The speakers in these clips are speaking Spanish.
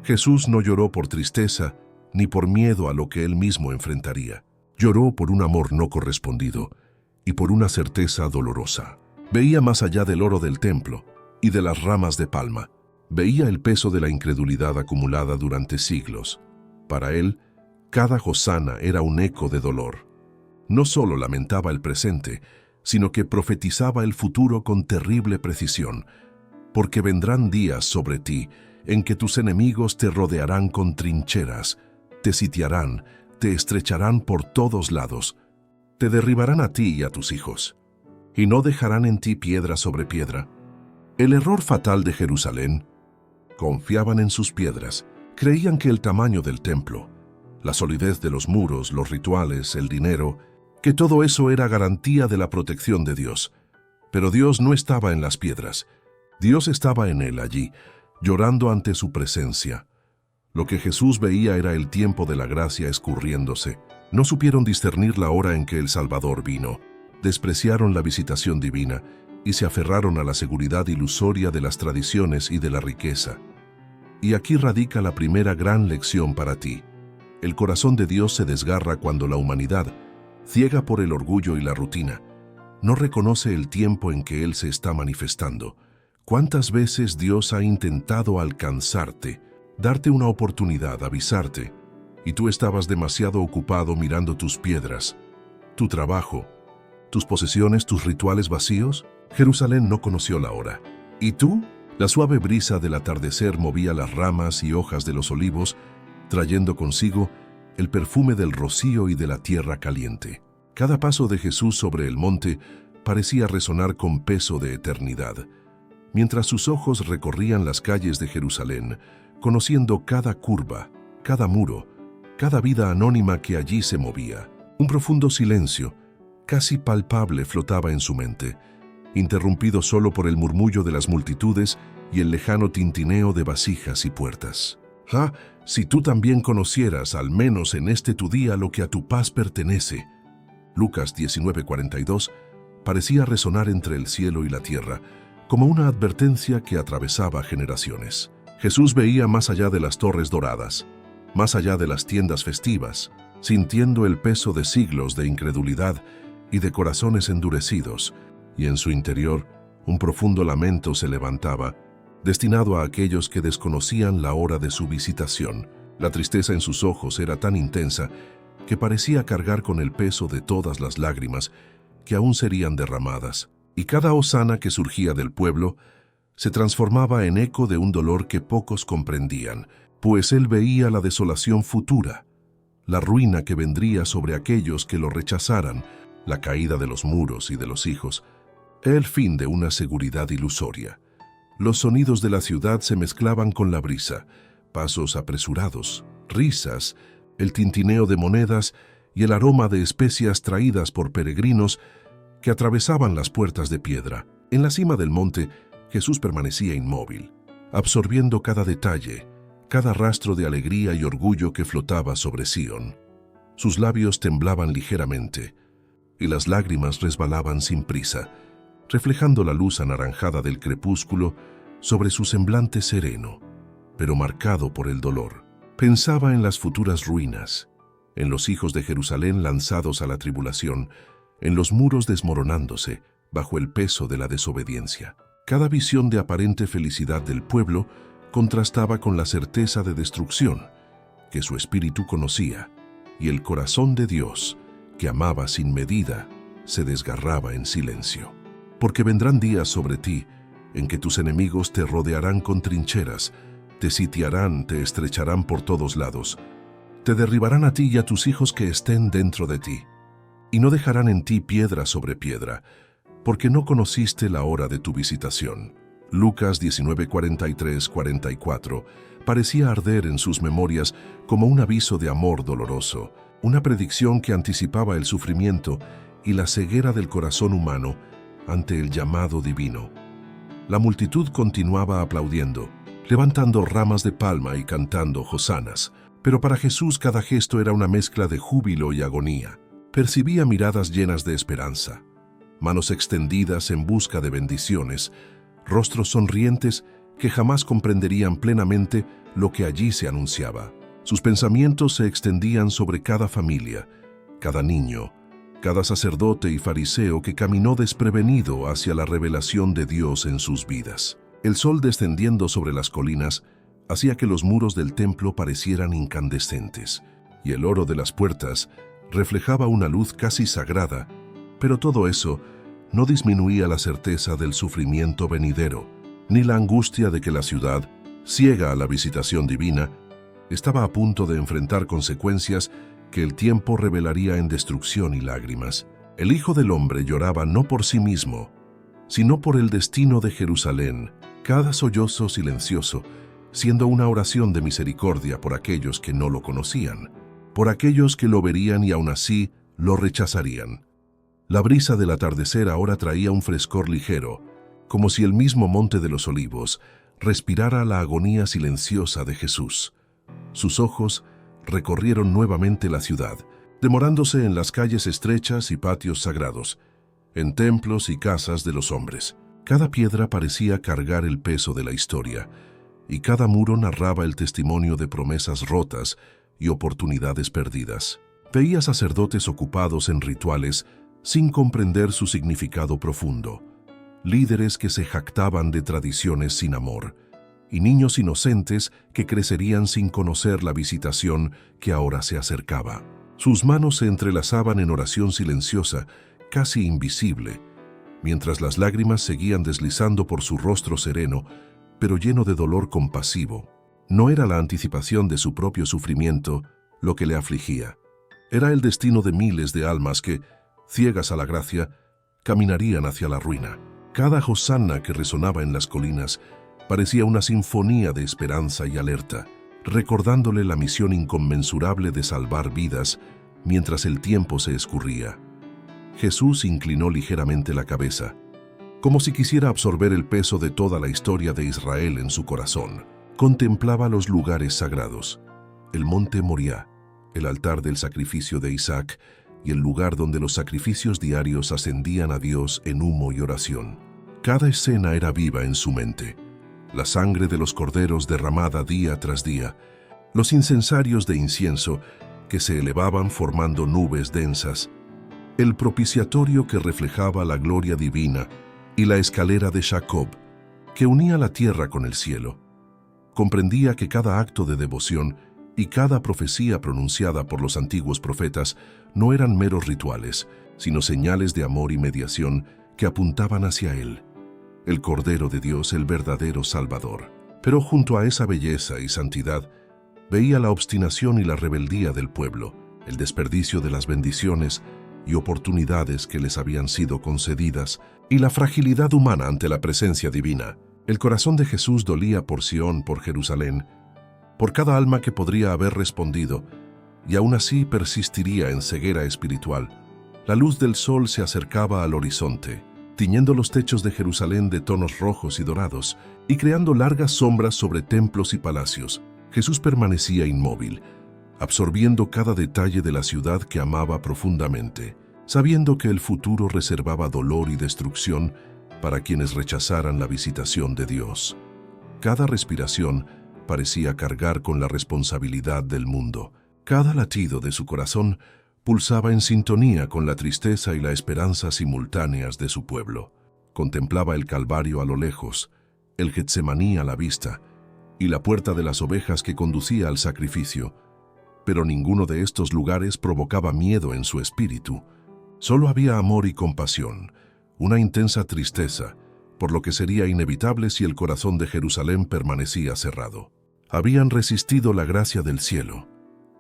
Jesús no lloró por tristeza ni por miedo a lo que él mismo enfrentaría. Lloró por un amor no correspondido y por una certeza dolorosa. Veía más allá del oro del templo y de las ramas de palma. Veía el peso de la incredulidad acumulada durante siglos. Para él, cada hosana era un eco de dolor. No solo lamentaba el presente, sino que profetizaba el futuro con terrible precisión, porque vendrán días sobre ti en que tus enemigos te rodearán con trincheras, te sitiarán, te estrecharán por todos lados, te derribarán a ti y a tus hijos, y no dejarán en ti piedra sobre piedra. El error fatal de Jerusalén: confiaban en sus piedras, creían que el tamaño del templo, la solidez de los muros, los rituales, el dinero, que todo eso era garantía de la protección de Dios. Pero Dios no estaba en las piedras, Dios estaba en él allí, llorando ante su presencia. Lo que Jesús veía era el tiempo de la gracia escurriéndose. No supieron discernir la hora en que el Salvador vino, despreciaron la visitación divina y se aferraron a la seguridad ilusoria de las tradiciones y de la riqueza. Y aquí radica la primera gran lección para ti. El corazón de Dios se desgarra cuando la humanidad, ciega por el orgullo y la rutina, no reconoce el tiempo en que Él se está manifestando. ¿Cuántas veces Dios ha intentado alcanzarte, darte una oportunidad, avisarte, y tú estabas demasiado ocupado mirando tus piedras, tu trabajo, tus posesiones, tus rituales vacíos? Jerusalén no conoció la hora. ¿Y tú? La suave brisa del atardecer movía las ramas y hojas de los olivos, trayendo consigo el perfume del rocío y de la tierra caliente. Cada paso de Jesús sobre el monte parecía resonar con peso de eternidad, mientras sus ojos recorrían las calles de Jerusalén, conociendo cada curva, cada muro, cada vida anónima que allí se movía. Un profundo silencio, casi palpable, flotaba en su mente, interrumpido solo por el murmullo de las multitudes y el lejano tintineo de vasijas y puertas. ¡Ah! Si tú también conocieras, al menos en este tu día, lo que a tu paz pertenece. Lucas 19:42 parecía resonar entre el cielo y la tierra, como una advertencia que atravesaba generaciones. Jesús veía más allá de las torres doradas, más allá de las tiendas festivas, sintiendo el peso de siglos de incredulidad y de corazones endurecidos, y en su interior un profundo lamento se levantaba, destinado a aquellos que desconocían la hora de su visitación. La tristeza en sus ojos era tan intensa que parecía cargar con el peso de todas las lágrimas que aún serían derramadas, y cada hosana que surgía del pueblo se transformaba en eco de un dolor que pocos comprendían, pues él veía la desolación futura, la ruina que vendría sobre aquellos que lo rechazaran, la caída de los muros y de los hijos, el fin de una seguridad ilusoria. Los sonidos de la ciudad se mezclaban con la brisa, pasos apresurados, risas, el tintineo de monedas y el aroma de especias traídas por peregrinos que atravesaban las puertas de piedra. En la cima del monte, Jesús permanecía inmóvil, absorbiendo cada detalle, cada rastro de alegría y orgullo que flotaba sobre Sion. Sus labios temblaban ligeramente, y las lágrimas resbalaban sin prisa, reflejando la luz anaranjada del crepúsculo sobre su semblante sereno, pero marcado por el dolor. Pensaba en las futuras ruinas, en los hijos de Jerusalén lanzados a la tribulación, en los muros desmoronándose bajo el peso de la desobediencia. Cada visión de aparente felicidad del pueblo contrastaba con la certeza de destrucción que su espíritu conocía, y el corazón de Dios, que amaba sin medida, se desgarraba en silencio. Porque vendrán días sobre ti en que tus enemigos te rodearán con trincheras, te sitiarán, te estrecharán por todos lados, te derribarán a ti y a tus hijos que estén dentro de ti, y no dejarán en ti piedra sobre piedra, porque no conociste la hora de tu visitación. Lucas 19:43-44 parecía arder en sus memorias como un aviso de amor doloroso, una predicción que anticipaba el sufrimiento y la ceguera del corazón humano ante el llamado divino. La multitud continuaba aplaudiendo, levantando ramas de palma y cantando hosanas, pero para Jesús cada gesto era una mezcla de júbilo y agonía. Percibía miradas llenas de esperanza, manos extendidas en busca de bendiciones, rostros sonrientes que jamás comprenderían plenamente lo que allí se anunciaba. Sus pensamientos se extendían sobre cada familia, cada niño, cada sacerdote y fariseo que caminó desprevenido hacia la revelación de Dios en sus vidas. El sol descendiendo sobre las colinas hacía que los muros del templo parecieran incandescentes, y el oro de las puertas reflejaba una luz casi sagrada, pero todo eso no disminuía la certeza del sufrimiento venidero, ni la angustia de que la ciudad, ciega a la visitación divina, estaba a punto de enfrentar consecuencias que el tiempo revelaría en destrucción y lágrimas. El Hijo del Hombre lloraba no por sí mismo, sino por el destino de Jerusalén, cada sollozo silencioso, siendo una oración de misericordia por aquellos que no lo conocían, por aquellos que lo verían y aún así lo rechazarían. La brisa del atardecer ahora traía un frescor ligero, como si el mismo Monte de los Olivos respirara la agonía silenciosa de Jesús. Sus ojos recorrieron nuevamente la ciudad, demorándose en las calles estrechas y patios sagrados, en templos y casas de los hombres. Cada piedra parecía cargar el peso de la historia, y cada muro narraba el testimonio de promesas rotas y oportunidades perdidas. Veía sacerdotes ocupados en rituales sin comprender su significado profundo, líderes que se jactaban de tradiciones sin amor, y niños inocentes que crecerían sin conocer la visitación que ahora se acercaba. Sus manos se entrelazaban en oración silenciosa, casi invisible, mientras las lágrimas seguían deslizando por su rostro sereno, pero lleno de dolor compasivo. No era la anticipación de su propio sufrimiento lo que le afligía. Era el destino de miles de almas que, ciegas a la gracia, caminarían hacia la ruina. Cada hosanna que resonaba en las colinas parecía una sinfonía de esperanza y alerta, recordándole la misión inconmensurable de salvar vidas mientras el tiempo se escurría. Jesús inclinó ligeramente la cabeza, como si quisiera absorber el peso de toda la historia de Israel en su corazón. Contemplaba los lugares sagrados, el monte Moriah, el altar del sacrificio de Isaac y el lugar donde los sacrificios diarios ascendían a Dios en humo y oración. Cada escena era viva en su mente. La sangre de los corderos derramada día tras día, los incensarios de incienso que se elevaban formando nubes densas, el propiciatorio que reflejaba la gloria divina y la escalera de Jacob que unía la tierra con el cielo. Comprendía que cada acto de devoción y cada profecía pronunciada por los antiguos profetas no eran meros rituales, sino señales de amor y mediación que apuntaban hacia él, el Cordero de Dios, el verdadero Salvador. Pero junto a esa belleza y santidad, veía la obstinación y la rebeldía del pueblo, el desperdicio de las bendiciones y oportunidades que les habían sido concedidas, y la fragilidad humana ante la presencia divina. El corazón de Jesús dolía por Sión, por Jerusalén, por cada alma que podría haber respondido, y aún así persistiría en ceguera espiritual. La luz del sol se acercaba al horizonte, tiñendo los techos de Jerusalén de tonos rojos y dorados, y creando largas sombras sobre templos y palacios. Jesús permanecía inmóvil, absorbiendo cada detalle de la ciudad que amaba profundamente, sabiendo que el futuro reservaba dolor y destrucción para quienes rechazaran la visitación de Dios. Cada respiración parecía cargar con la responsabilidad del mundo. Cada latido de su corazón pulsaba en sintonía con la tristeza y la esperanza simultáneas de su pueblo. Contemplaba el Calvario a lo lejos, el Getsemaní a la vista, y la puerta de las ovejas que conducía al sacrificio, pero ninguno de estos lugares provocaba miedo en su espíritu. Solo había amor y compasión, una intensa tristeza, por lo que sería inevitable si el corazón de Jerusalén permanecía cerrado. Habían resistido la gracia del cielo,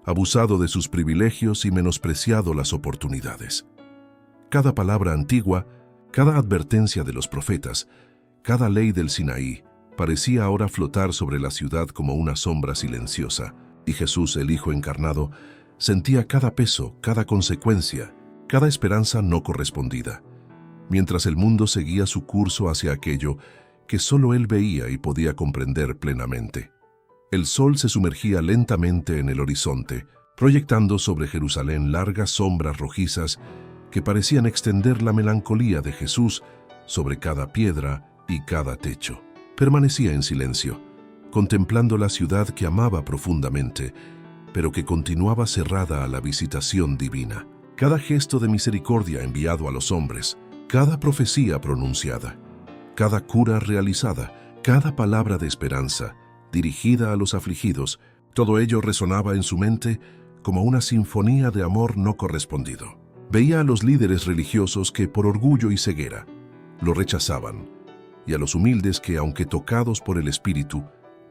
abusado de sus privilegios y menospreciado las oportunidades. Cada palabra antigua, cada advertencia de los profetas, cada ley del Sinaí, parecía ahora flotar sobre la ciudad como una sombra silenciosa, y Jesús, el Hijo encarnado, sentía cada peso, cada consecuencia, cada esperanza no correspondida, mientras el mundo seguía su curso hacia aquello que solo él veía y podía comprender plenamente. El sol se sumergía lentamente en el horizonte, proyectando sobre Jerusalén largas sombras rojizas que parecían extender la melancolía de Jesús sobre cada piedra y cada techo. Permanecía en silencio, contemplando la ciudad que amaba profundamente, pero que continuaba cerrada a la visitación divina. Cada gesto de misericordia enviado a los hombres, cada profecía pronunciada, cada cura realizada, cada palabra de esperanza dirigida a los afligidos, todo ello resonaba en su mente como una sinfonía de amor no correspondido. Veía a los líderes religiosos que, por orgullo y ceguera, lo rechazaban, y a los humildes que, aunque tocados por el Espíritu,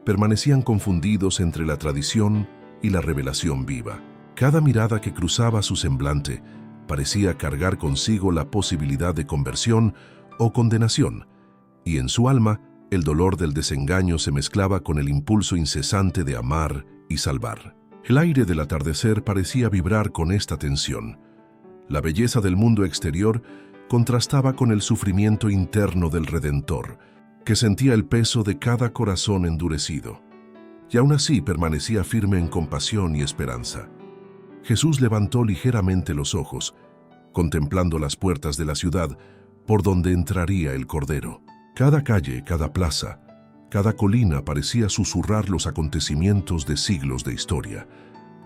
permanecían confundidos entre la tradición y la revelación viva. Cada mirada que cruzaba su semblante parecía cargar consigo la posibilidad de conversión o condenación, y en su alma el dolor del desengaño se mezclaba con el impulso incesante de amar y salvar. El aire del atardecer parecía vibrar con esta tensión. La belleza del mundo exterior contrastaba con el sufrimiento interno del Redentor, que sentía el peso de cada corazón endurecido. Y aún así permanecía firme en compasión y esperanza. Jesús levantó ligeramente los ojos, contemplando las puertas de la ciudad por donde entraría el Cordero. Cada calle, cada plaza, cada colina parecía susurrar los acontecimientos de siglos de historia,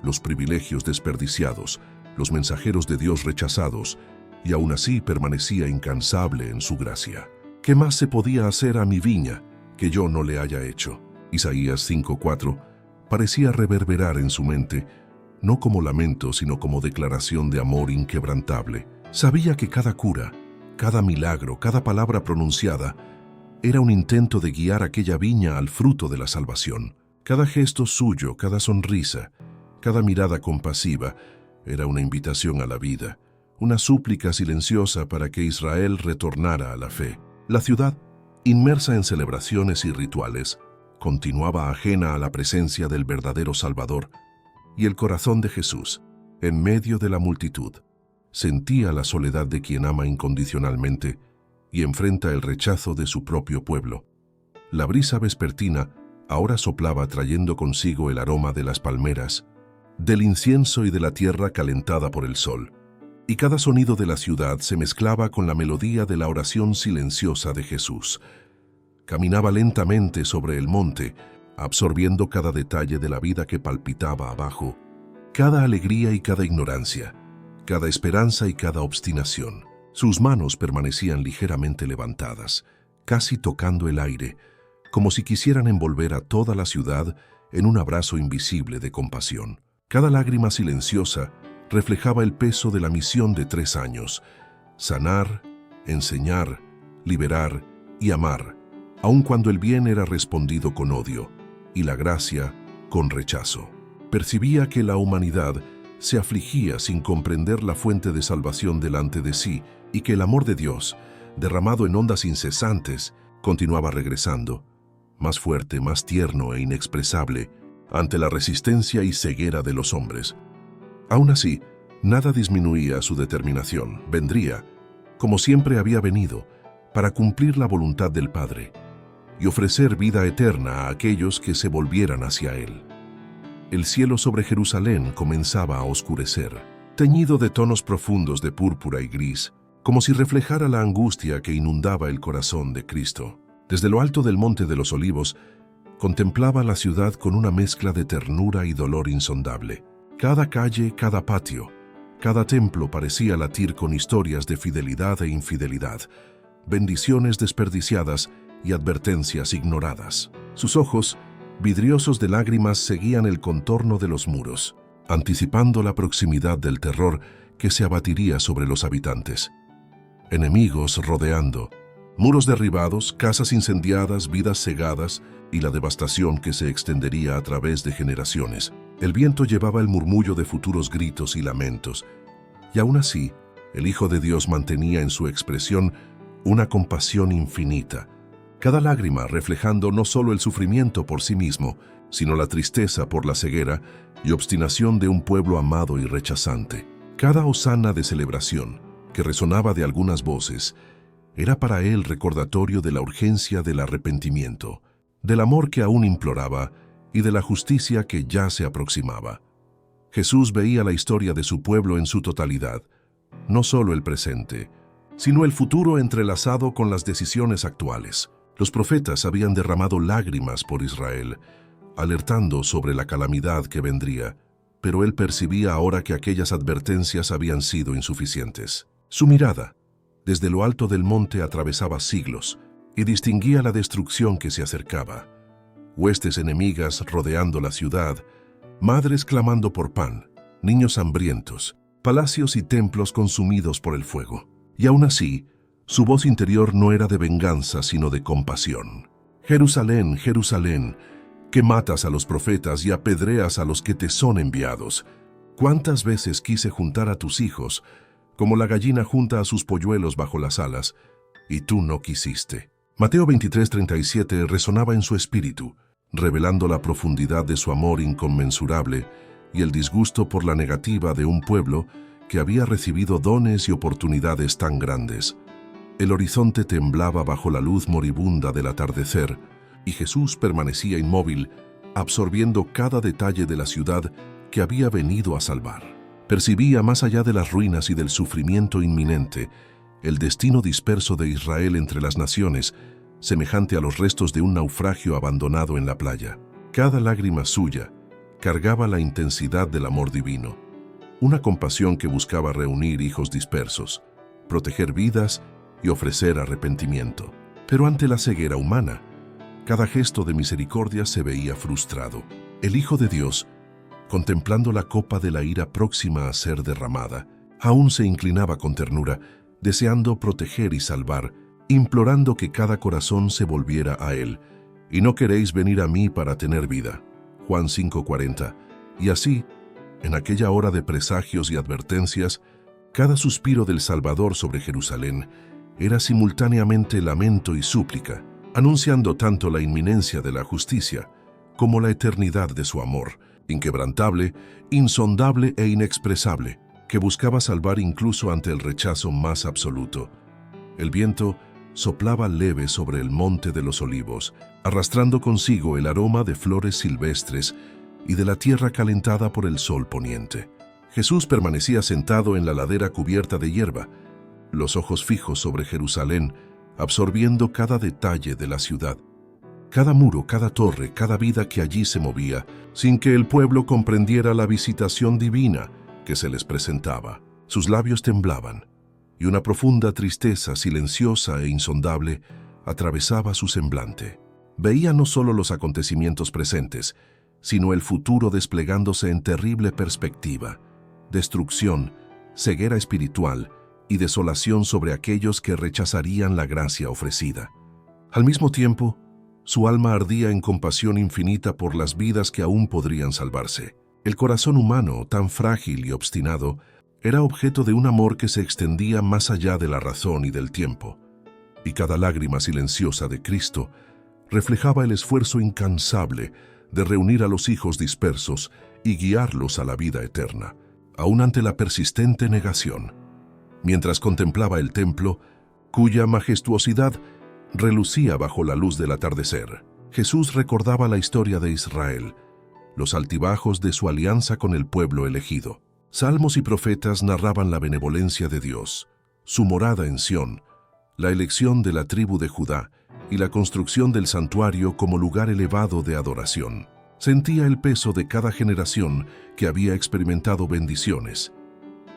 los privilegios desperdiciados, los mensajeros de Dios rechazados, y aún así permanecía incansable en su gracia. ¿Qué más se podía hacer a mi viña que yo no le haya hecho? Isaías 5:4 parecía reverberar en su mente, no como lamento, sino como declaración de amor inquebrantable. Sabía que cada cura, cada milagro, cada palabra pronunciada, era un intento de guiar aquella viña al fruto de la salvación. Cada gesto suyo, cada sonrisa, cada mirada compasiva, era una invitación a la vida, una súplica silenciosa para que Israel retornara a la fe. La ciudad, inmersa en celebraciones y rituales, continuaba ajena a la presencia del verdadero Salvador, y el corazón de Jesús, en medio de la multitud, sentía la soledad de quien ama incondicionalmente y enfrenta el rechazo de su propio pueblo. La brisa vespertina ahora soplaba trayendo consigo el aroma de las palmeras, del incienso y de la tierra calentada por el sol, y cada sonido de la ciudad se mezclaba con la melodía de la oración silenciosa de Jesús. Caminaba lentamente sobre el monte, absorbiendo cada detalle de la vida que palpitaba abajo, cada alegría y cada ignorancia, cada esperanza y cada obstinación. Sus manos permanecían ligeramente levantadas, casi tocando el aire, como si quisieran envolver a toda la ciudad en un abrazo invisible de compasión. Cada lágrima silenciosa reflejaba el peso de la misión de 3 años: sanar, enseñar, liberar y amar, aun cuando el bien era respondido con odio y la gracia con rechazo. Percibía que la humanidad se afligía sin comprender la fuente de salvación delante de sí y que el amor de Dios, derramado en ondas incesantes, continuaba regresando, más fuerte, más tierno e inexpresable, ante la resistencia y ceguera de los hombres. Aún así, nada disminuía su determinación. Vendría, como siempre había venido, para cumplir la voluntad del Padre y ofrecer vida eterna a aquellos que se volvieran hacia Él. El cielo sobre Jerusalén comenzaba a oscurecer, teñido de tonos profundos de púrpura y gris, como si reflejara la angustia que inundaba el corazón de Cristo. Desde lo alto del Monte de los Olivos, contemplaba la ciudad con una mezcla de ternura y dolor insondable. Cada calle, cada patio, cada templo parecía latir con historias de fidelidad e infidelidad, bendiciones desperdiciadas y advertencias ignoradas. Sus ojos, vidriosos de lágrimas, seguían el contorno de los muros, anticipando la proximidad del terror que se abatiría sobre los habitantes. Enemigos rodeando, muros derribados, casas incendiadas, vidas cegadas y la devastación que se extendería a través de generaciones. El viento llevaba el murmullo de futuros gritos y lamentos, y aún así, el Hijo de Dios mantenía en su expresión una compasión infinita, cada lágrima reflejando no solo el sufrimiento por sí mismo, sino la tristeza por la ceguera y obstinación de un pueblo amado y rechazante. Cada hosana de celebración, que resonaba de algunas voces, era para él recordatorio de la urgencia del arrepentimiento, del amor que aún imploraba y de la justicia que ya se aproximaba. Jesús veía la historia de su pueblo en su totalidad, no solo el presente, sino el futuro entrelazado con las decisiones actuales. Los profetas habían derramado lágrimas por Israel, alertando sobre la calamidad que vendría, pero él percibía ahora que aquellas advertencias habían sido insuficientes. Su mirada, desde lo alto del monte, atravesaba siglos y distinguía la destrucción que se acercaba. Huestes enemigas rodeando la ciudad, madres clamando por pan, niños hambrientos, palacios y templos consumidos por el fuego. Y aún así, su voz interior no era de venganza, sino de compasión. Jerusalén, Jerusalén, que matas a los profetas y apedreas a los que te son enviados. ¿Cuántas veces quise juntar a tus hijos, como la gallina junta a sus polluelos bajo las alas, y tú no quisiste? Mateo 23:37 resonaba en su espíritu, revelando la profundidad de su amor inconmensurable y el disgusto por la negativa de un pueblo que había recibido dones y oportunidades tan grandes. El horizonte temblaba bajo la luz moribunda del atardecer, y Jesús permanecía inmóvil, absorbiendo cada detalle de la ciudad que había venido a salvar. Percibía más allá de las ruinas y del sufrimiento inminente, el destino disperso de Israel entre las naciones, semejante a los restos de un naufragio abandonado en la playa. Cada lágrima suya cargaba la intensidad del amor divino, una compasión que buscaba reunir hijos dispersos, proteger vidas y ofrecer arrepentimiento. Pero ante la ceguera humana, cada gesto de misericordia se veía frustrado. El Hijo de Dios, contemplando la copa de la ira próxima a ser derramada, aún se inclinaba con ternura, deseando proteger y salvar, implorando que cada corazón se volviera a Él. Y no queréis venir a mí para tener vida. Juan 5:40. Y así, en aquella hora de presagios y advertencias, cada suspiro del Salvador sobre Jerusalén era simultáneamente lamento y súplica, anunciando tanto la inminencia de la justicia como la eternidad de su amor, inquebrantable, insondable e inexpresable, que buscaba salvar incluso ante el rechazo más absoluto. El viento soplaba leve sobre el monte de los olivos, arrastrando consigo el aroma de flores silvestres y de la tierra calentada por el sol poniente. Jesús permanecía sentado en la ladera cubierta de hierba, los ojos fijos sobre Jerusalén, absorbiendo cada detalle de la ciudad, cada muro, cada torre, cada vida que allí se movía, sin que el pueblo comprendiera la visitación divina que se les presentaba. Sus labios temblaban, y una profunda tristeza silenciosa e insondable atravesaba su semblante. Veía no solo los acontecimientos presentes, sino el futuro desplegándose en terrible perspectiva, destrucción, ceguera espiritual y desolación sobre aquellos que rechazarían la gracia ofrecida. Al mismo tiempo, su alma ardía en compasión infinita por las vidas que aún podrían salvarse. El corazón humano, tan frágil y obstinado, era objeto de un amor que se extendía más allá de la razón y del tiempo, y cada lágrima silenciosa de Cristo reflejaba el esfuerzo incansable de reunir a los hijos dispersos y guiarlos a la vida eterna, aún ante la persistente negación. Mientras contemplaba el templo, cuya majestuosidad relucía bajo la luz del atardecer, Jesús recordaba la historia de Israel, los altibajos de su alianza con el pueblo elegido. Salmos y profetas narraban la benevolencia de Dios, su morada en Sión, la elección de la tribu de Judá y la construcción del santuario como lugar elevado de adoración. Sentía el peso de cada generación que había experimentado bendiciones,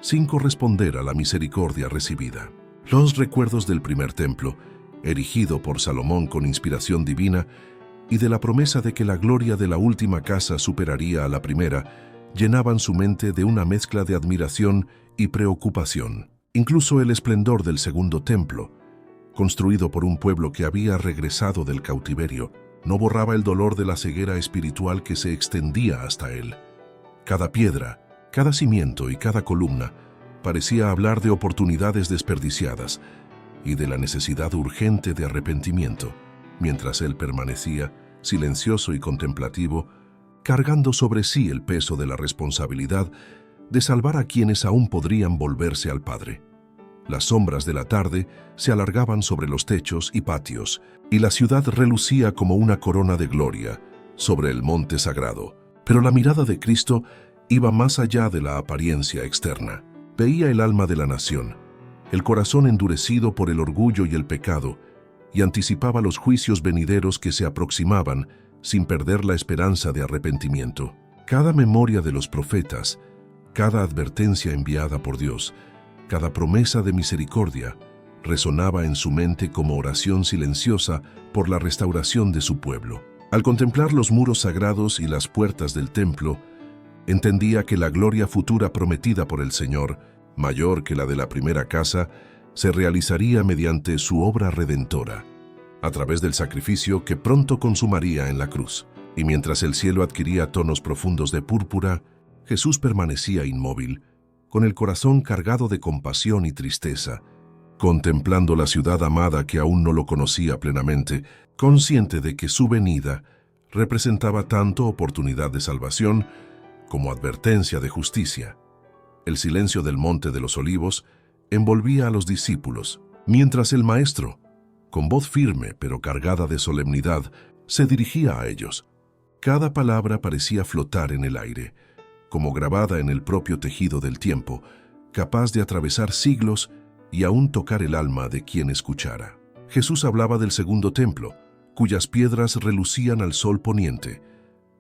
sin corresponder a la misericordia recibida. Los recuerdos del primer templo, erigido por Salomón con inspiración divina, y de la promesa de que la gloria de la última casa superaría a la primera, llenaban su mente de una mezcla de admiración y preocupación. Incluso el esplendor del segundo templo, construido por un pueblo que había regresado del cautiverio, no borraba el dolor de la ceguera espiritual que se extendía hasta él. Cada piedra, cada cimiento y cada columna parecía hablar de oportunidades desperdiciadas y de la necesidad urgente de arrepentimiento, mientras él permanecía, silencioso y contemplativo, cargando sobre sí el peso de la responsabilidad de salvar a quienes aún podrían volverse al Padre. Las sombras de la tarde se alargaban sobre los techos y patios, y la ciudad relucía como una corona de gloria sobre el monte sagrado. Pero la mirada de Cristo iba más allá de la apariencia externa. Veía el alma de la nación, el corazón endurecido por el orgullo y el pecado, y anticipaba los juicios venideros que se aproximaban sin perder la esperanza de arrepentimiento. Cada memoria de los profetas, cada advertencia enviada por Dios, cada promesa de misericordia, resonaba en su mente como oración silenciosa por la restauración de su pueblo. Al contemplar los muros sagrados y las puertas del templo, entendía que la gloria futura prometida por el Señor, mayor que la de la primera casa, se realizaría mediante su obra redentora, a través del sacrificio que pronto consumaría en la cruz. Y mientras el cielo adquiría tonos profundos de púrpura, Jesús permanecía inmóvil, con el corazón cargado de compasión y tristeza, contemplando la ciudad amada que aún no lo conocía plenamente, consciente de que su venida representaba tanto oportunidad de salvación como advertencia de justicia. El silencio del Monte de los Olivos envolvía a los discípulos, mientras el Maestro, con voz firme pero cargada de solemnidad, se dirigía a ellos. Cada palabra parecía flotar en el aire, como grabada en el propio tejido del tiempo, capaz de atravesar siglos y aún tocar el alma de quien escuchara. Jesús hablaba del segundo templo, cuyas piedras relucían al sol poniente,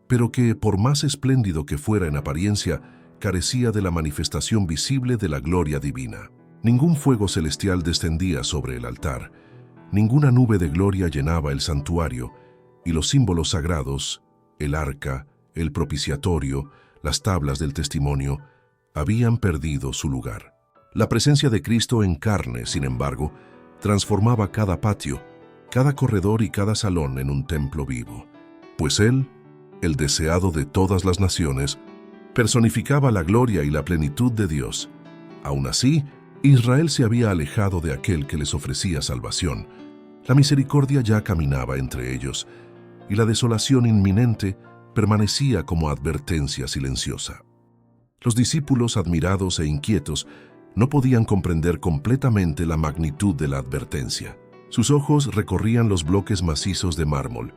pero que, por más espléndido que fuera en apariencia, carecía de la manifestación visible de la gloria divina. Ningún fuego celestial descendía sobre el altar, ninguna nube de gloria llenaba el santuario, y los símbolos sagrados, el arca, el propiciatorio, las tablas del testimonio, habían perdido su lugar. La presencia de Cristo en carne, sin embargo, transformaba cada patio, cada corredor y cada salón en un templo vivo, pues Él, el deseado de todas las naciones, personificaba la gloria y la plenitud de Dios. Aún así, Israel se había alejado de aquel que les ofrecía salvación. La misericordia ya caminaba entre ellos, y la desolación inminente permanecía como advertencia silenciosa. Los discípulos, admirados e inquietos, no podían comprender completamente la magnitud de la advertencia. Sus ojos recorrían los bloques macizos de mármol,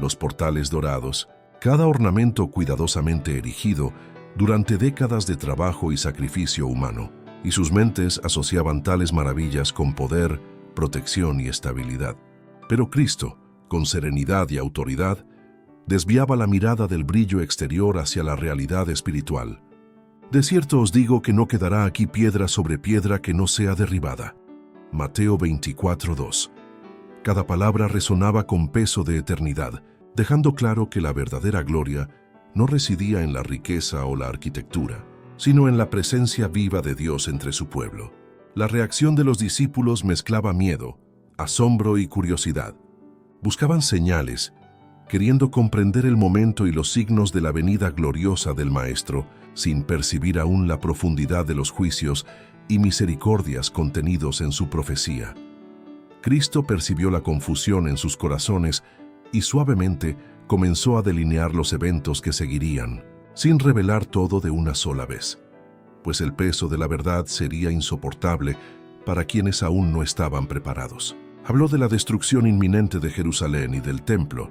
los portales dorados, cada ornamento cuidadosamente erigido durante décadas de trabajo y sacrificio humano, y sus mentes asociaban tales maravillas con poder, protección y estabilidad. Pero Cristo, con serenidad y autoridad, desviaba la mirada del brillo exterior hacia la realidad espiritual. De cierto os digo que no quedará aquí piedra sobre piedra que no sea derribada. Mateo 24:2. Cada palabra resonaba con peso de eternidad, dejando claro que la verdadera gloria no residía en la riqueza o la arquitectura, sino en la presencia viva de Dios entre su pueblo. La reacción de los discípulos mezclaba miedo, asombro y curiosidad. Buscaban señales, queriendo comprender el momento y los signos de la venida gloriosa del Maestro, sin percibir aún la profundidad de los juicios y misericordias contenidos en su profecía. Cristo percibió la confusión en sus corazones y suavemente comenzó a delinear los eventos que seguirían, sin revelar todo de una sola vez, pues el peso de la verdad sería insoportable para quienes aún no estaban preparados. Habló de la destrucción inminente de Jerusalén y del templo,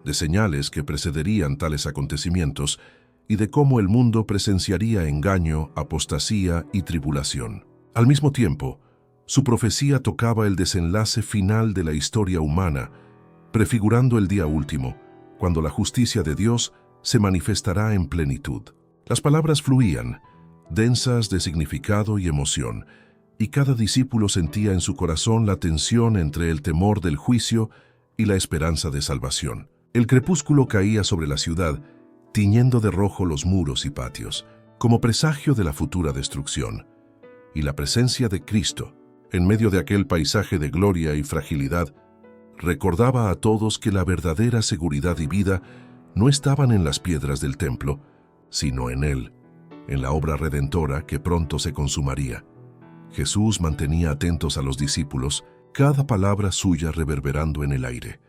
de señales que precederían tales acontecimientos y de cómo el mundo presenciaría engaño, apostasía y tribulación. Al mismo tiempo, su profecía tocaba el desenlace final de la historia humana, prefigurando el día último, cuando la justicia de Dios se manifestará en plenitud. Las palabras fluían, densas de significado y emoción, y cada discípulo sentía en su corazón la tensión entre el temor del juicio y la esperanza de salvación. El crepúsculo caía sobre la ciudad, tiñendo de rojo los muros y patios, como presagio de la futura destrucción. Y la presencia de Cristo, en medio de aquel paisaje de gloria y fragilidad, recordaba a todos que la verdadera seguridad y vida no estaban en las piedras del templo, sino en Él, en la obra redentora que pronto se consumaría. Jesús mantenía atentos a los discípulos, cada palabra suya reverberando en el aire,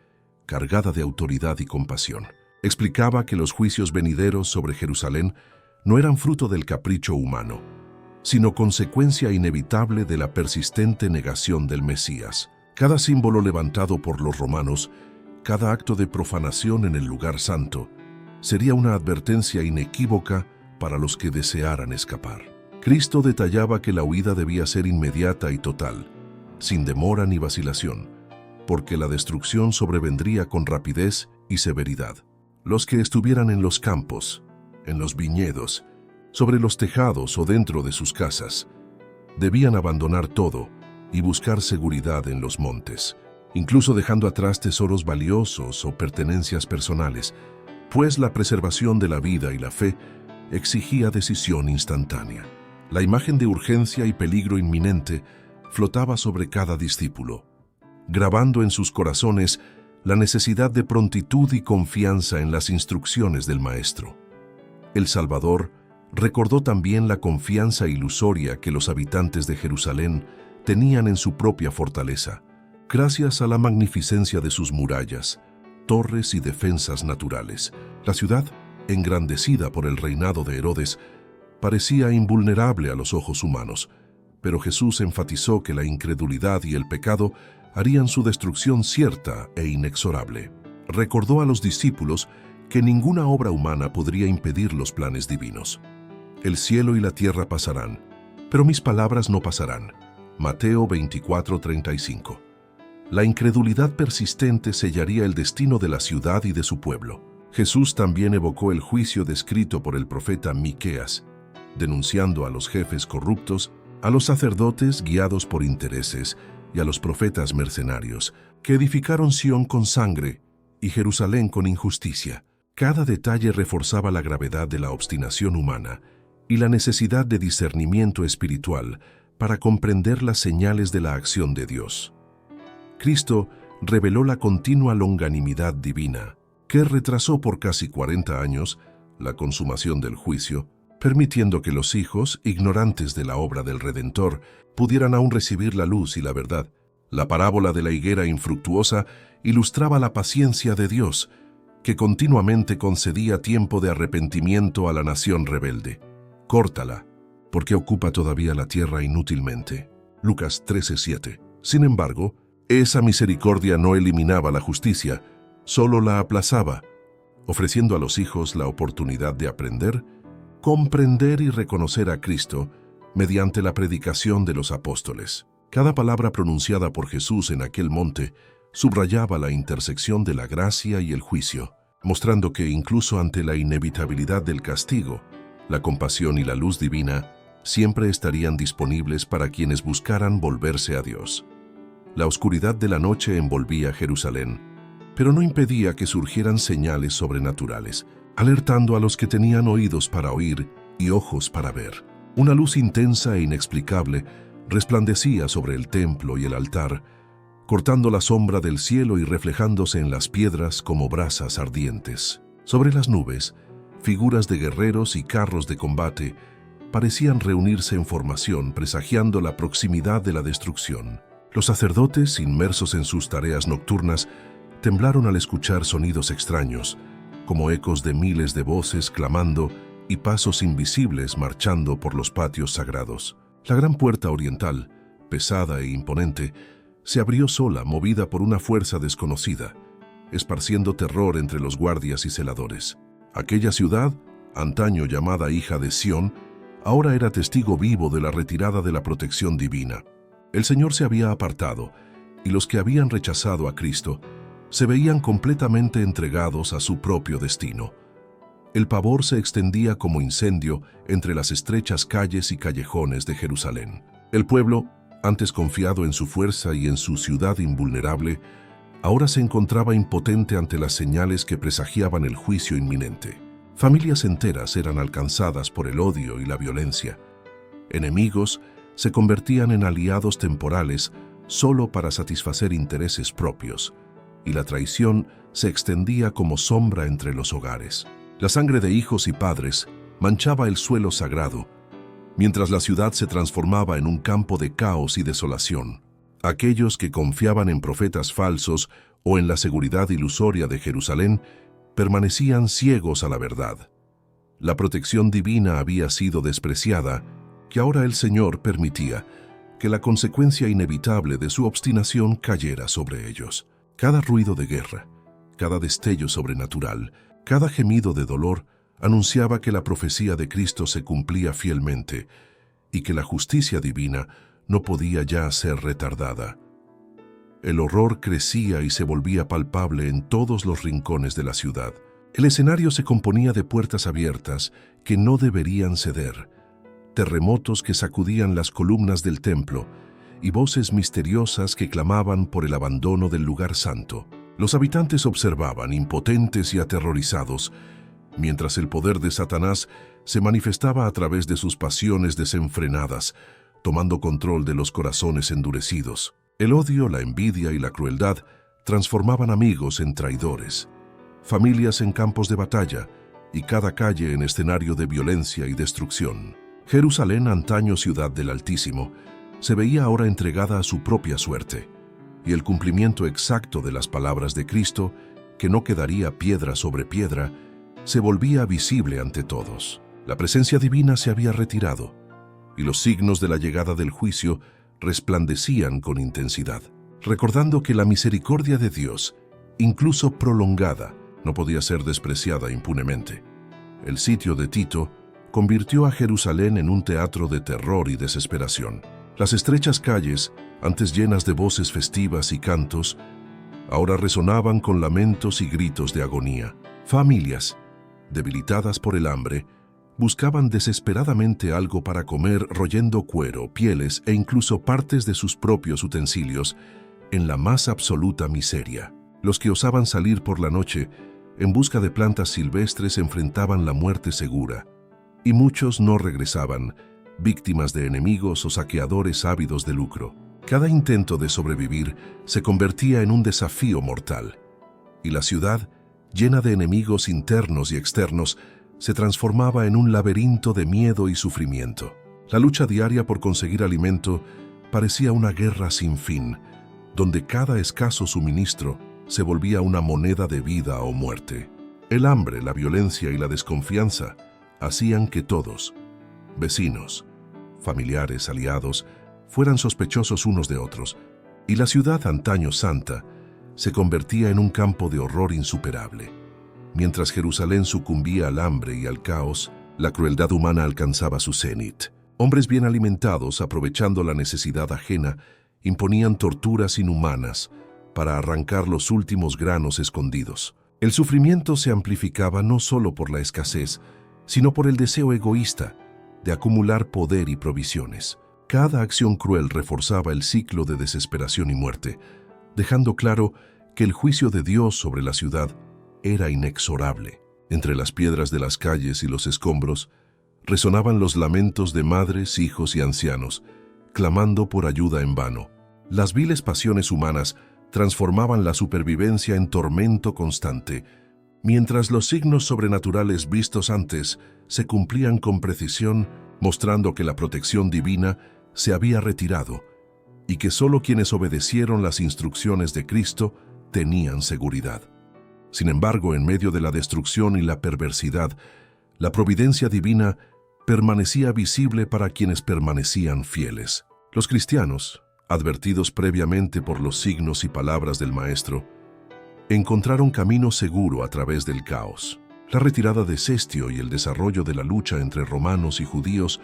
cargada de autoridad y compasión. Explicaba que los juicios venideros sobre Jerusalén no eran fruto del capricho humano, sino consecuencia inevitable de la persistente negación del Mesías. Cada símbolo levantado por los romanos, cada acto de profanación en el lugar santo, sería una advertencia inequívoca para los que desearan escapar. Cristo detallaba que la huida debía ser inmediata y total, sin demora ni vacilación, porque la destrucción sobrevendría con rapidez y severidad. Los que estuvieran en los campos, en los viñedos, sobre los tejados o dentro de sus casas, debían abandonar todo y buscar seguridad en los montes, incluso dejando atrás tesoros valiosos o pertenencias personales, pues la preservación de la vida y la fe exigía decisión instantánea. La imagen de urgencia y peligro inminente flotaba sobre cada discípulo, grabando en sus corazones la necesidad de prontitud y confianza en las instrucciones del Maestro. El Salvador recordó también la confianza ilusoria que los habitantes de Jerusalén tenían en su propia fortaleza, gracias a la magnificencia de sus murallas, torres y defensas naturales. La ciudad, engrandecida por el reinado de Herodes, parecía invulnerable a los ojos humanos, pero Jesús enfatizó que la incredulidad y el pecado harían su destrucción cierta e inexorable. Recordó a los discípulos que ninguna obra humana podría impedir los planes divinos. El cielo y la tierra pasarán, pero mis palabras no pasarán. Mateo 24:35. La incredulidad persistente sellaría el destino de la ciudad y de su pueblo. Jesús también evocó el juicio descrito por el profeta Miqueas, denunciando a los jefes corruptos, a los sacerdotes guiados por intereses y a los profetas mercenarios, que edificaron Sión con sangre y Jerusalén con injusticia. Cada detalle reforzaba la gravedad de la obstinación humana y la necesidad de discernimiento espiritual para comprender las señales de la acción de Dios. Cristo reveló la continua longanimidad divina, que retrasó por casi 40 años la consumación del juicio, permitiendo que los hijos, ignorantes de la obra del Redentor, pudieran aún recibir la luz y la verdad. La parábola de la higuera infructuosa ilustraba la paciencia de Dios, que continuamente concedía tiempo de arrepentimiento a la nación rebelde. Córtala, porque ocupa todavía la tierra inútilmente. Lucas 13:7. Sin embargo, esa misericordia no eliminaba la justicia, solo la aplazaba, ofreciendo a los hijos la oportunidad de aprender, comprender y reconocer a Cristo mediante la predicación de los apóstoles. Cada palabra pronunciada por Jesús en aquel monte subrayaba la intersección de la gracia y el juicio, mostrando que incluso ante la inevitabilidad del castigo, la compasión y la luz divina siempre estarían disponibles para quienes buscaran volverse a Dios. La oscuridad de la noche envolvía Jerusalén, pero no impedía que surgieran señales sobrenaturales, alertando a los que tenían oídos para oír y ojos para ver. Una luz intensa e inexplicable resplandecía sobre el templo y el altar, cortando la sombra del cielo y reflejándose en las piedras como brasas ardientes. Sobre las nubes, figuras de guerreros y carros de combate parecían reunirse en formación, presagiando la proximidad de la destrucción. Los sacerdotes, inmersos en sus tareas nocturnas, temblaron al escuchar sonidos extraños, como ecos de miles de voces clamando y pasos invisibles marchando por los patios sagrados. La gran puerta oriental, pesada e imponente, se abrió sola, movida por una fuerza desconocida, esparciendo terror entre los guardias y celadores. Aquella ciudad, antaño llamada hija de Sión, ahora era testigo vivo de la retirada de la protección divina. El Señor se había apartado, y los que habían rechazado a Cristo se veían completamente entregados a su propio destino. El pavor se extendía como incendio entre las estrechas calles y callejones de Jerusalén. El pueblo, antes confiado en su fuerza y en su ciudad invulnerable, ahora se encontraba impotente ante las señales que presagiaban el juicio inminente. Familias enteras eran alcanzadas por el odio y la violencia. Enemigos se convertían en aliados temporales solo para satisfacer intereses propios, y la traición se extendía como sombra entre los hogares. La sangre de hijos y padres manchaba el suelo sagrado, mientras la ciudad se transformaba en un campo de caos y desolación. Aquellos que confiaban en profetas falsos o en la seguridad ilusoria de Jerusalén permanecían ciegos a la verdad. La protección divina había sido despreciada, que ahora el Señor permitía que la consecuencia inevitable de su obstinación cayera sobre ellos. Cada ruido de guerra, cada destello sobrenatural, cada gemido de dolor anunciaba que la profecía de Cristo se cumplía fielmente y que la justicia divina no podía ya ser retardada. El horror crecía y se volvía palpable en todos los rincones de la ciudad. El escenario se componía de puertas abiertas que no deberían ceder, terremotos que sacudían las columnas del templo y voces misteriosas que clamaban por el abandono del lugar santo. Los habitantes observaban, impotentes y aterrorizados, mientras el poder de Satanás se manifestaba a través de sus pasiones desenfrenadas, tomando control de los corazones endurecidos. El odio, la envidia y la crueldad transformaban amigos en traidores, familias en campos de batalla y cada calle en escenario de violencia y destrucción. Jerusalén, antaño ciudad del Altísimo, se veía ahora entregada a su propia suerte, y el cumplimiento exacto de las palabras de Cristo, que no quedaría piedra sobre piedra, se volvía visible ante todos. La presencia divina se había retirado, y los signos de la llegada del juicio resplandecían con intensidad, recordando que la misericordia de Dios, incluso prolongada, no podía ser despreciada impunemente. El sitio de Tito convirtió a Jerusalén en un teatro de terror y desesperación. Las estrechas calles, antes llenas de voces festivas y cantos, ahora resonaban con lamentos y gritos de agonía. Familias, debilitadas por el hambre, buscaban desesperadamente algo para comer, royendo cuero, pieles e incluso partes de sus propios utensilios en la más absoluta miseria. Los que osaban salir por la noche en busca de plantas silvestres enfrentaban la muerte segura, y muchos no regresaban, víctimas de enemigos o saqueadores ávidos de lucro. Cada intento de sobrevivir se convertía en un desafío mortal, y la ciudad, llena de enemigos internos y externos, se transformaba en un laberinto de miedo y sufrimiento. La lucha diaria por conseguir alimento parecía una guerra sin fin, donde cada escaso suministro se volvía una moneda de vida o muerte. El hambre, la violencia y la desconfianza hacían que todos, vecinos, familiares, aliados, fueran sospechosos unos de otros, y la ciudad antaño santa se convertía en un campo de horror insuperable. Mientras Jerusalén sucumbía al hambre y al caos, la crueldad humana alcanzaba su cenit. Hombres bien alimentados, aprovechando la necesidad ajena, imponían torturas inhumanas para arrancar los últimos granos escondidos. El sufrimiento se amplificaba no solo por la escasez, sino por el deseo egoísta de acumular poder y provisiones. Cada acción cruel reforzaba el ciclo de desesperación y muerte, dejando claro que el juicio de Dios sobre la ciudad era inexorable. Entre las piedras de las calles y los escombros resonaban los lamentos de madres, hijos y ancianos, clamando por ayuda en vano. Las viles pasiones humanas transformaban la supervivencia en tormento constante, mientras los signos sobrenaturales vistos antes se cumplían con precisión, mostrando que la protección divina se había retirado y que solo quienes obedecieron las instrucciones de Cristo tenían seguridad. Sin embargo, en medio de la destrucción y la perversidad, la providencia divina permanecía visible para quienes permanecían fieles. Los cristianos, advertidos previamente por los signos y palabras del Maestro, encontraron camino seguro a través del caos. La retirada de Cestio y el desarrollo de la lucha entre romanos y judíos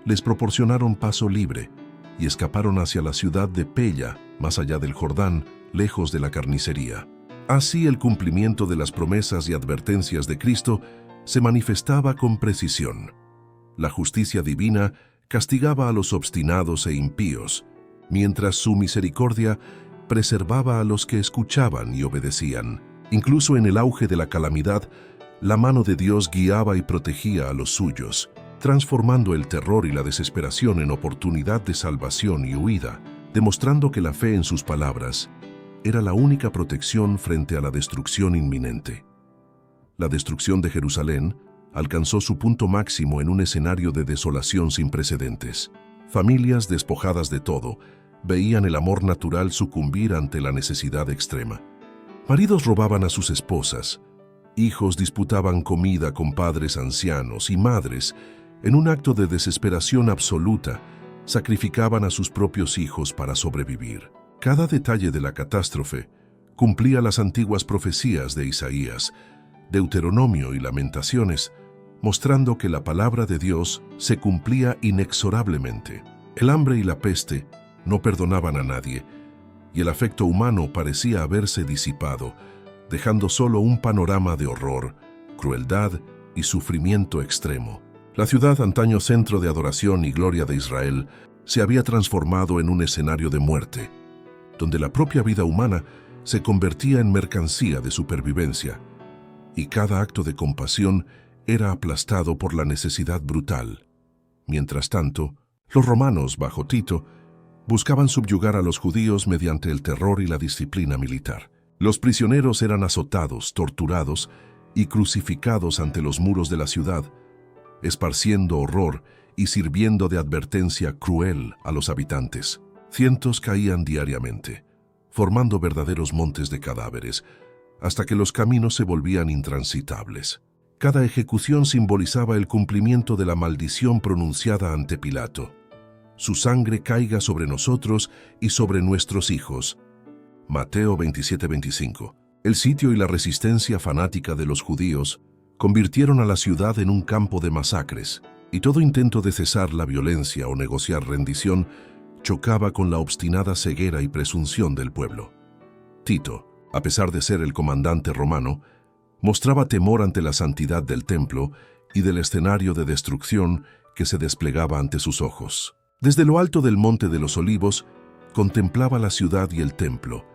les proporcionaron paso libre y escaparon hacia la ciudad de Pella, más allá del Jordán, lejos de la carnicería. Así, el cumplimiento de las promesas y advertencias de Cristo se manifestaba con precisión. La justicia divina castigaba a los obstinados e impíos, mientras su misericordia preservaba a los que escuchaban y obedecían. Incluso en el auge de la calamidad, la mano de Dios guiaba y protegía a los suyos, transformando el terror y la desesperación en oportunidad de salvación y huida, demostrando que la fe en sus palabras era la única protección frente a la destrucción inminente. La destrucción de Jerusalén alcanzó su punto máximo en un escenario de desolación sin precedentes. Familias despojadas de todo veían el amor natural sucumbir ante la necesidad extrema. Maridos robaban a sus esposas, hijos disputaban comida con padres ancianos y madres, en un acto de desesperación absoluta, sacrificaban a sus propios hijos para sobrevivir. Cada detalle de la catástrofe cumplía las antiguas profecías de Isaías, Deuteronomio y Lamentaciones, mostrando que la palabra de Dios se cumplía inexorablemente. El hambre y la peste no perdonaban a nadie, y el afecto humano parecía haberse disipado, dejando solo un panorama de horror, crueldad y sufrimiento extremo. La ciudad, antaño centro de adoración y gloria de Israel, se había transformado en un escenario de muerte, donde la propia vida humana se convertía en mercancía de supervivencia, y cada acto de compasión era aplastado por la necesidad brutal. Mientras tanto, los romanos, bajo Tito, buscaban subyugar a los judíos mediante el terror y la disciplina militar. Los prisioneros eran azotados, torturados y crucificados ante los muros de la ciudad, esparciendo horror y sirviendo de advertencia cruel a los habitantes. Cientos caían diariamente, formando verdaderos montes de cadáveres, hasta que los caminos se volvían intransitables. Cada ejecución simbolizaba el cumplimiento de la maldición pronunciada ante Pilato. Su sangre caiga sobre nosotros y sobre nuestros hijos. Mateo 27:25. El sitio y la resistencia fanática de los judíos convirtieron a la ciudad en un campo de masacres, y todo intento de cesar la violencia o negociar rendición chocaba con la obstinada ceguera y presunción del pueblo. Tito, a pesar de ser el comandante romano, mostraba temor ante la santidad del templo y del escenario de destrucción que se desplegaba ante sus ojos. Desde lo alto del Monte de los Olivos, contemplaba la ciudad y el templo,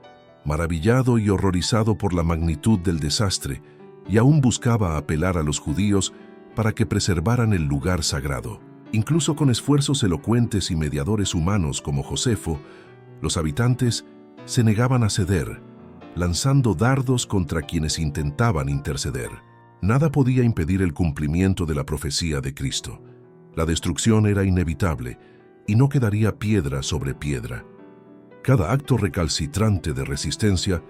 maravillado y horrorizado por la magnitud del desastre, y aún buscaba apelar a los judíos para que preservaran el lugar sagrado. Incluso con esfuerzos elocuentes y mediadores humanos como Josefo, los habitantes se negaban a ceder, lanzando dardos contra quienes intentaban interceder. Nada podía impedir el cumplimiento de la profecía de Cristo. La destrucción era inevitable y no quedaría piedra sobre piedra. Cada acto recalcitrante de resistencia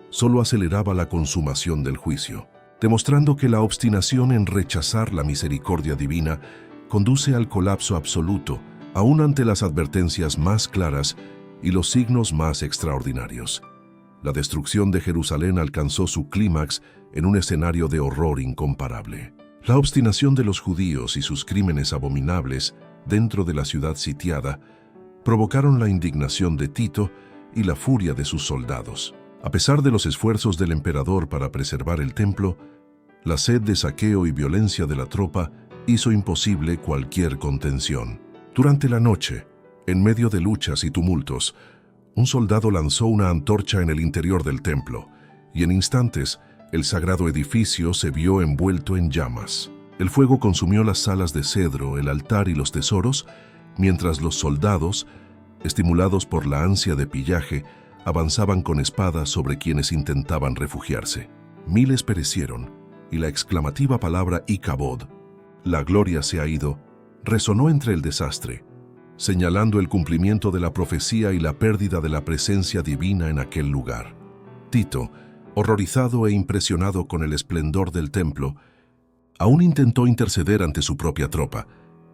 solo aceleraba la consumación del juicio, demostrando que la obstinación en rechazar la misericordia divina conduce al colapso absoluto, aún ante las advertencias más claras y los signos más extraordinarios. La destrucción de Jerusalén alcanzó su clímax en un escenario de horror incomparable. La obstinación de los judíos y sus crímenes abominables dentro de la ciudad sitiada provocaron la indignación de Tito y la furia de sus soldados. A pesar de los esfuerzos del emperador para preservar el templo, la sed de saqueo y violencia de la tropa hizo imposible cualquier contención. Durante la noche, en medio de luchas y tumultos, un soldado lanzó una antorcha en el interior del templo, y en instantes el sagrado edificio se vio envuelto en llamas. El fuego consumió las salas de cedro, el altar y los tesoros, mientras los soldados, estimulados por la ansia de pillaje, avanzaban con espadas sobre quienes intentaban refugiarse. Miles perecieron, y la exclamativa palabra Icabod, la gloria se ha ido, resonó entre el desastre, señalando el cumplimiento de la profecía y la pérdida de la presencia divina en aquel lugar. Tito, horrorizado e impresionado con el esplendor del templo, aún intentó interceder ante su propia tropa,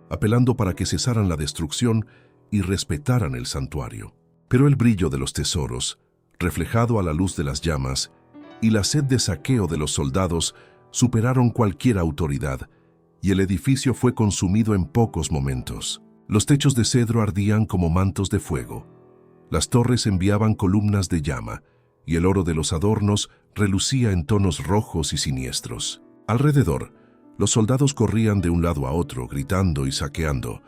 apelando para que cesaran la destrucción y respetaran el santuario. Pero el brillo de los tesoros, reflejado a la luz de las llamas, y la sed de saqueo de los soldados superaron cualquier autoridad, y el edificio fue consumido en pocos momentos. Los techos de cedro ardían como mantos de fuego. Las torres enviaban columnas de llama, y el oro de los adornos relucía en tonos rojos y siniestros. Alrededor, los soldados corrían de un lado a otro, gritando y saqueando,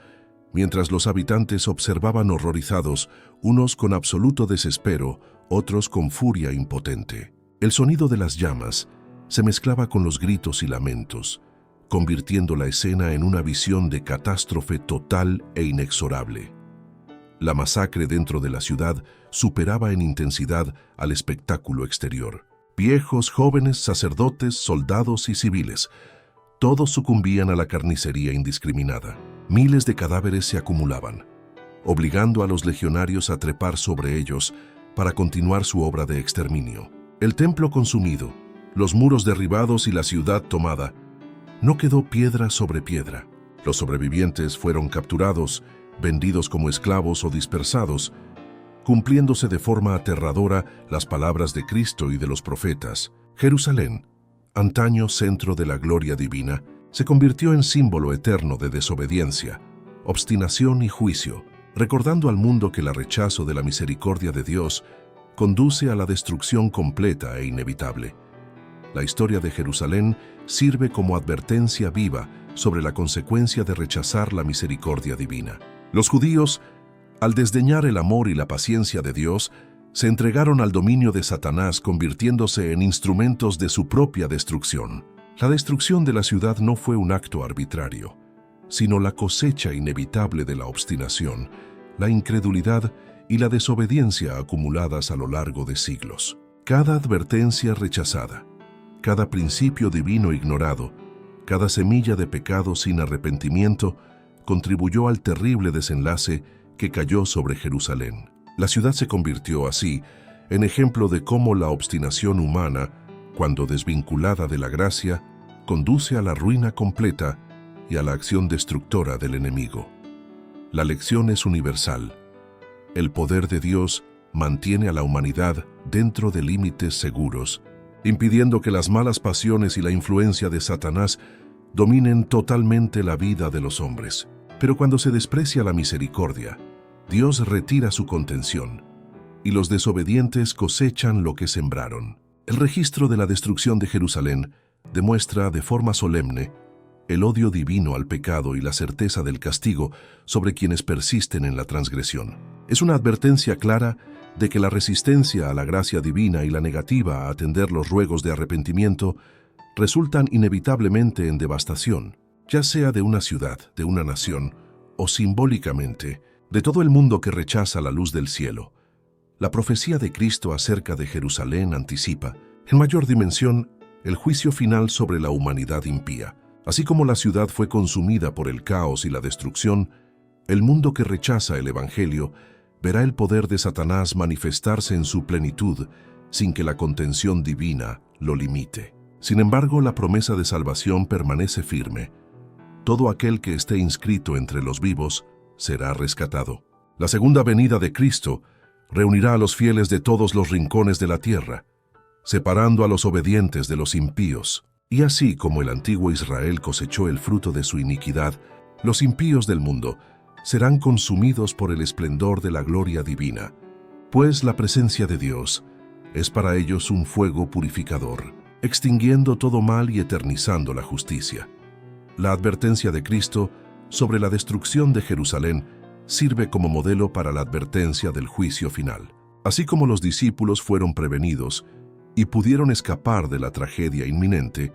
mientras los habitantes observaban horrorizados, unos con absoluto desespero, otros con furia impotente. El sonido de las llamas se mezclaba con los gritos y lamentos, convirtiendo la escena en una visión de catástrofe total e inexorable. La masacre dentro de la ciudad superaba en intensidad al espectáculo exterior. Viejos, jóvenes, sacerdotes, soldados y civiles, todos sucumbían a la carnicería indiscriminada. Miles de cadáveres se acumulaban, obligando a los legionarios a trepar sobre ellos para continuar su obra de exterminio. El templo consumido, los muros derribados y la ciudad tomada, no quedó piedra sobre piedra. Los sobrevivientes fueron capturados, vendidos como esclavos o dispersados, cumpliéndose de forma aterradora las palabras de Cristo y de los profetas. Jerusalén, antaño centro de la gloria divina, se convirtió en símbolo eterno de desobediencia, obstinación y juicio, recordando al mundo que el rechazo de la misericordia de Dios conduce a la destrucción completa e inevitable. La historia de Jerusalén sirve como advertencia viva sobre la consecuencia de rechazar la misericordia divina. Los judíos, al desdeñar el amor y la paciencia de Dios, se entregaron al dominio de Satanás, convirtiéndose en instrumentos de su propia destrucción. La destrucción de la ciudad no fue un acto arbitrario, sino la cosecha inevitable de la obstinación, la incredulidad y la desobediencia acumuladas a lo largo de siglos. Cada advertencia rechazada, cada principio divino ignorado, cada semilla de pecado sin arrepentimiento contribuyó al terrible desenlace que cayó sobre Jerusalén. La ciudad se convirtió así en ejemplo de cómo la obstinación humana, cuando desvinculada de la gracia, conduce a la ruina completa y a la acción destructora del enemigo. La lección es universal. El poder de Dios mantiene a la humanidad dentro de límites seguros, impidiendo que las malas pasiones y la influencia de Satanás dominen totalmente la vida de los hombres. Pero cuando se desprecia la misericordia, Dios retira su contención, y los desobedientes cosechan lo que sembraron. El registro de la destrucción de Jerusalén demuestra de forma solemne el odio divino al pecado y la certeza del castigo sobre quienes persisten en la transgresión. Es una advertencia clara de que la resistencia a la gracia divina y la negativa a atender los ruegos de arrepentimiento resultan inevitablemente en devastación, ya sea de una ciudad, de una nación, o simbólicamente, de todo el mundo que rechaza la luz del cielo. La profecía de Cristo acerca de Jerusalén anticipa, en mayor dimensión, el juicio final sobre la humanidad impía. Así como la ciudad fue consumida por el caos y la destrucción, el mundo que rechaza el Evangelio verá el poder de Satanás manifestarse en su plenitud sin que la contención divina lo limite. Sin embargo, la promesa de salvación permanece firme. Todo aquel que esté inscrito entre los vivos será rescatado. La segunda venida de Cristo reunirá a los fieles de todos los rincones de la tierra, separando a los obedientes de los impíos. Y así como el antiguo Israel cosechó el fruto de su iniquidad, los impíos del mundo serán consumidos por el esplendor de la gloria divina, pues la presencia de Dios es para ellos un fuego purificador, extinguiendo todo mal y eternizando la justicia. La advertencia de Cristo sobre la destrucción de Jerusalén sirve como modelo para la advertencia del juicio final. Así como los discípulos fueron prevenidos y pudieron escapar de la tragedia inminente,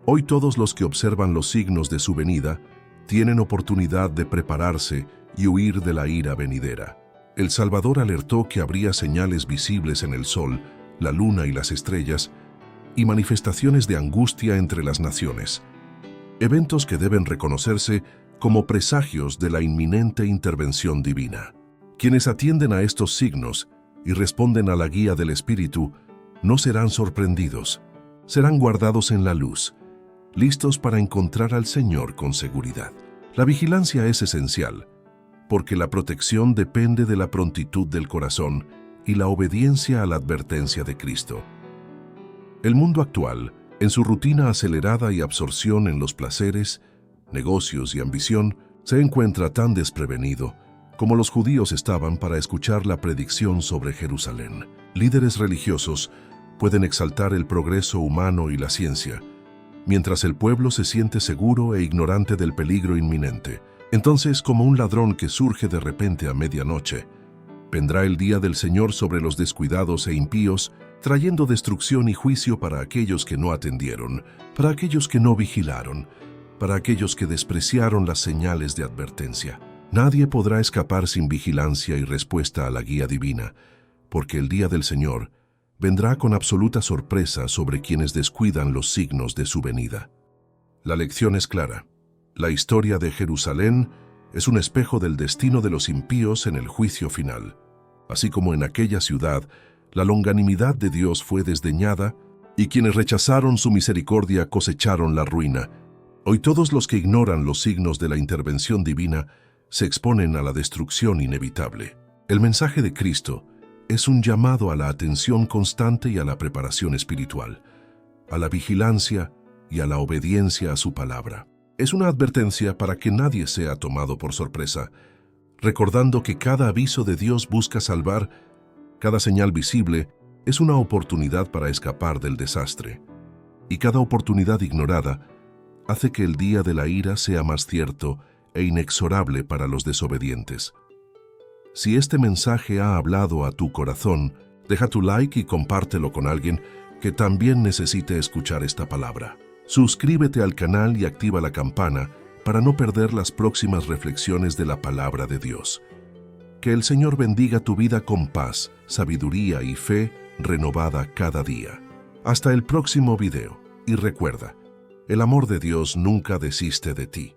hoy todos los que observan los signos de su venida tienen oportunidad de prepararse y huir de la ira venidera. El Salvador alertó que habría señales visibles en el sol, la luna y las estrellas, y manifestaciones de angustia entre las naciones, eventos que deben reconocerse como presagios de la inminente intervención divina. Quienes atienden a estos signos y responden a la guía del Espíritu no serán sorprendidos, serán guardados en la luz, listos para encontrar al Señor con seguridad. La vigilancia es esencial, porque la protección depende de la prontitud del corazón y la obediencia a la advertencia de Cristo. El mundo actual, en su rutina acelerada y absorción en los placeres, negocios y ambición, se encuentra tan desprevenido como los judíos estaban para escuchar la predicción sobre Jerusalén. Líderes religiosos pueden exaltar el progreso humano y la ciencia, mientras el pueblo se siente seguro e ignorante del peligro inminente. Entonces, como un ladrón que surge de repente a medianoche, vendrá el día del Señor sobre los descuidados e impíos, trayendo destrucción y juicio para aquellos que no atendieron, para aquellos que no vigilaron, para aquellos que despreciaron las señales de advertencia. Nadie podrá escapar sin vigilancia y respuesta a la guía divina, porque el día del Señor vendrá con absoluta sorpresa sobre quienes descuidan los signos de su venida. La lección es clara. La historia de Jerusalén es un espejo del destino de los impíos en el juicio final. Así como en aquella ciudad, la longanimidad de Dios fue desdeñada y quienes rechazaron su misericordia cosecharon la ruina. Hoy todos los que ignoran los signos de la intervención divina se exponen a la destrucción inevitable. El mensaje de Cristo es un llamado a la atención constante y a la preparación espiritual, a la vigilancia y a la obediencia a su palabra. Es una advertencia para que nadie sea tomado por sorpresa, recordando que cada aviso de Dios busca salvar Cada señal visible es una oportunidad para escapar del desastre, y cada oportunidad ignorada hace que el día de la ira sea más cierto e inexorable para los desobedientes. Si este mensaje ha hablado a tu corazón, deja tu like y compártelo con alguien que también necesite escuchar esta palabra. Suscríbete al canal y activa la campana para no perder las próximas reflexiones de la palabra de Dios. Que el Señor bendiga tu vida con paz, sabiduría y fe renovada cada día. Hasta el próximo video. Y recuerda, el amor de Dios nunca desiste de ti.